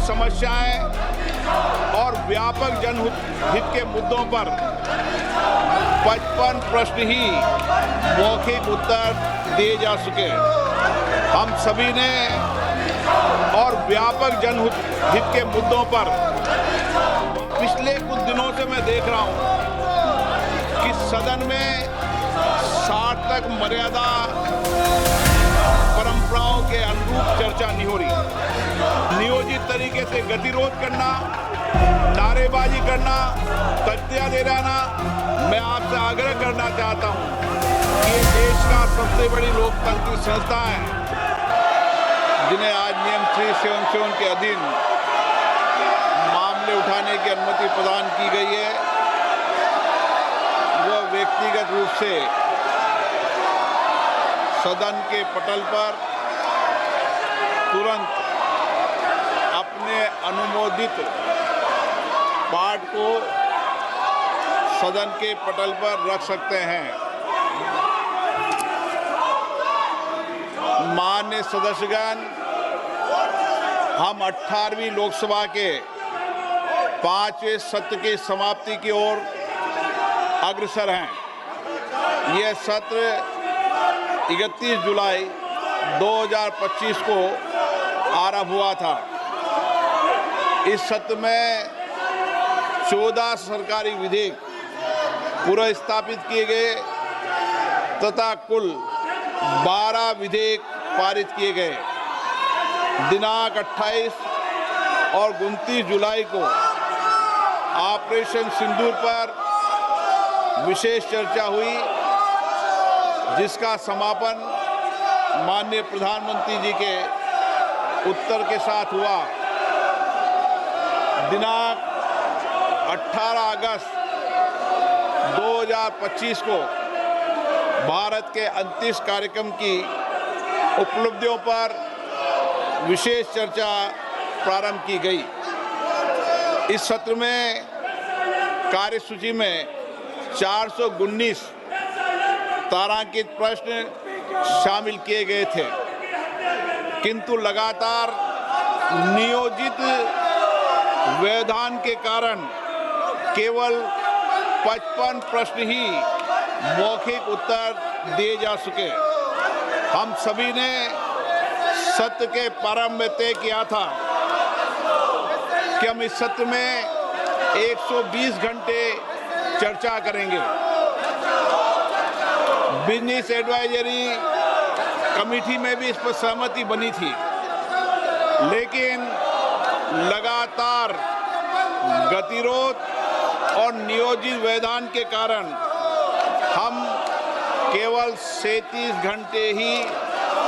समस्याएं और व्यापक जनहित के मुद्दों पर 55 प्रश्न ही मौखिक उत्तर दिए जा चुके। हम सभी ने और व्यापक जनहित के मुद्दों पर पिछले कुछ दिनों से मैं देख रहा हूं कि सदन में सार्थक मर्यादा परंपराओं के अनुरूप चर्चा नहीं हो रही। नियोजित तरीके से गतिरोध करना, नारेबाजी करना, तख्तियां दे रहना। मैं आपसे आग्रह करना चाहता हूं कि ये देश का सबसे बड़ी लोकतांत्रिक संस्था है, जिन्हें आज नियम 377 के अधीन मामले उठाने की अनुमति प्रदान की गई है, वह व्यक्तिगत रूप से सदन के पटल पर तुरंत अपने अनुमोदित पाठ को सदन के पटल पर रख सकते हैं। माननीय सदस्यगण, हम 18वीं लोकसभा के 5वें सत्र की समाप्ति की ओर अग्रसर हैं। यह सत्र 31 जुलाई 2025 को आरंभ हुआ था। इस सत्र में 14 सरकारी विधेयक पुनर्स्थापित किए गए तथा कुल 12 विधेयक पारित किए गए। दिनांक 28 और 29 जुलाई को ऑपरेशन सिंदूर पर विशेष चर्चा हुई, जिसका समापन माननीय प्रधानमंत्री जी के उत्तर के साथ हुआ। दिनांक 18 अगस्त 2025 को भारत के अंतरिक्ष कार्यक्रम की उपलब्धियों पर विशेष चर्चा प्रारंभ की गई। इस सत्र में कार्यसूची में 419 तारांकित प्रश्न शामिल किए गए थे, किंतु लगातार नियोजित व्यवधान के कारण केवल 55 प्रश्न ही मौखिक उत्तर दिए जा चुके। हम सभी ने सत्र के प्रारंभ में तय किया था कि हम इस सत्र में 120 घंटे चर्चा करेंगे। बिजनेस एडवाइजरी कमेटी में भी इस पर सहमति बनी थी, लेकिन लगातार गतिरोध और नियोजित व्यवधान के कारण हम केवल 37 घंटे ही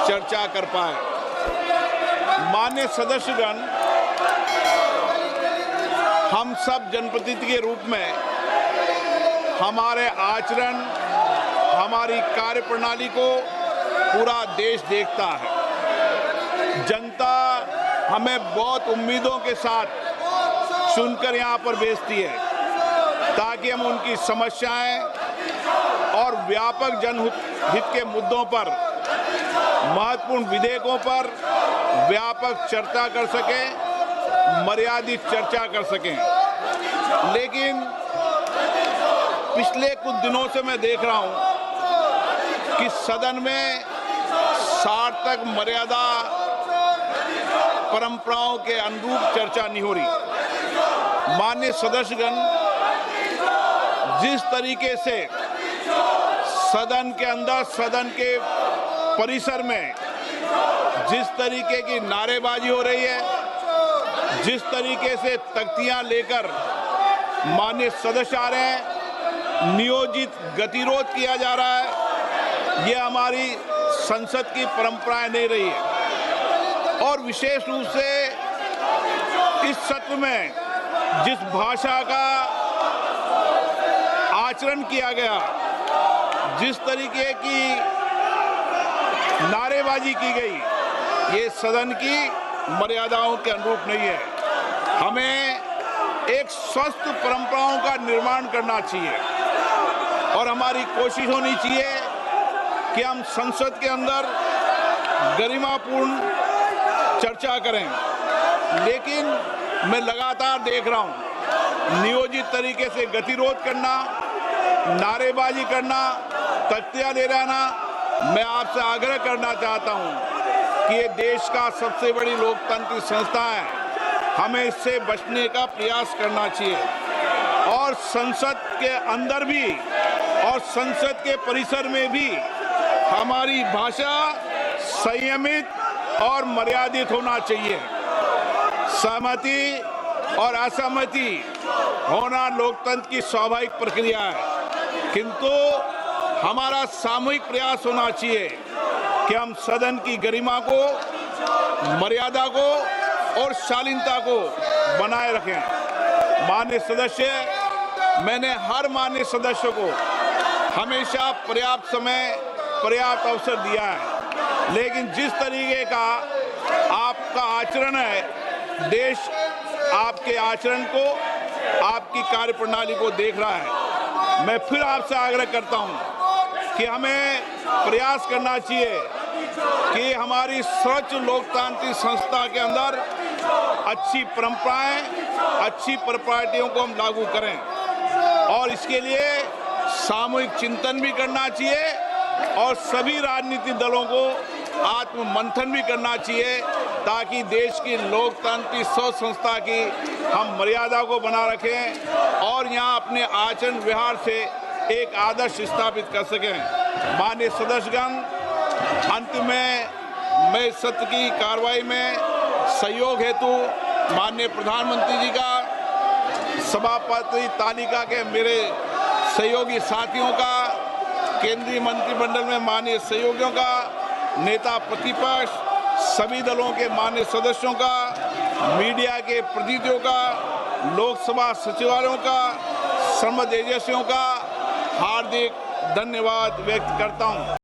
चर्चा कर पाए। माननीय सदस्यगण, हम सब जनप्रतिनिधि के रूप में हमारे आचरण, हमारी कार्यप्रणाली को पूरा देश देखता है। जनता हमें बहुत उम्मीदों के साथ चुनकर यहाँ पर भेजती है, ताकि हम उनकी समस्याएं और व्यापक जनहित के मुद्दों पर, महत्वपूर्ण विधेयकों पर व्यापक चर्चा कर सकें, मर्यादित चर्चा कर सकें। लेकिन पिछले कुछ दिनों से मैं देख रहा हूं कि सदन में सार्थक मर्यादा परंपराओं के अनुरूप चर्चा नहीं हो रही। माननीय सदस्यगण, जिस तरीके से सदन के अंदर, सदन के परिसर में जिस तरीके की नारेबाजी हो रही है, जिस तरीके से तख्तियां लेकर माननीय सदस्य आ रहे हैं, नियोजित गतिरोध किया जा रहा है, यह हमारी संसद की परंपराएं नहीं रही है। और विशेष रूप से इस सत्र में जिस भाषा का आचरण किया गया, जिस तरीके की नारेबाजी की गई, ये सदन की मर्यादाओं के अनुरूप नहीं है। हमें एक स्वस्थ परंपराओं का निर्माण करना चाहिए और हमारी कोशिश होनी चाहिए कि हम संसद के अंदर गरिमापूर्ण चर्चा करें। लेकिन मैं लगातार देख रहा हूं नियोजित तरीके से गतिरोध करना, नारेबाजी करना, तख्तियां ले जाना। मैं आपसे आग्रह करना चाहता हूं कि ये देश का सबसे बड़ी लोकतांत्रिक संस्था है, हमें इससे बचने का प्रयास करना चाहिए। और संसद के अंदर भी और संसद के परिसर में भी हमारी भाषा संयमित और मर्यादित होना चाहिए। सहमति और असहमति होना लोकतंत्र की स्वाभाविक प्रक्रिया है, किंतु हमारा सामूहिक प्रयास होना चाहिए कि हम सदन की गरिमा को, मर्यादा को और शालीनता को बनाए रखें। माननीय सदस्य, मैंने हर माननीय सदस्य को हमेशा पर्याप्त समय, पर्याप्त अवसर दिया है, लेकिन जिस तरीके का आपका आचरण है, देश आपके आचरण को, आपकी कार्यप्रणाली को देख रहा है। मैं फिर आपसे आग्रह करता हूं कि हमें प्रयास करना चाहिए कि हमारी स्वच्छ लोकतांत्रिक संस्था के अंदर अच्छी परंपराएं, अच्छी प्रॉपर्टियों को हम लागू करें और इसके लिए सामूहिक चिंतन भी करना चाहिए और सभी राजनीतिक दलों को आत्ममंथन भी करना चाहिए, ताकि देश की लोकतांत्रिक स्वच्छ संस्था की हम मर्यादा को बना रखें और यहाँ अपने आचरण व्यवहार से एक आदर्श स्थापित कर सकें। माननीय सदस्यगण, अंत में मैं सत्र की कार्रवाई में सहयोग हेतु माननीय प्रधानमंत्री जी का, सभापति तालिका के मेरे सहयोगी साथियों का, केंद्रीय मंत्रिमंडल में माननीय सहयोगियों का, नेता प्रतिपक्ष, सभी दलों के माननीय सदस्यों का, मीडिया के प्रतिनिधियों का, लोकसभा सचिवालयों का, संबद्ध एजेंसियों का हार्दिक धन्यवाद व्यक्त करता हूं।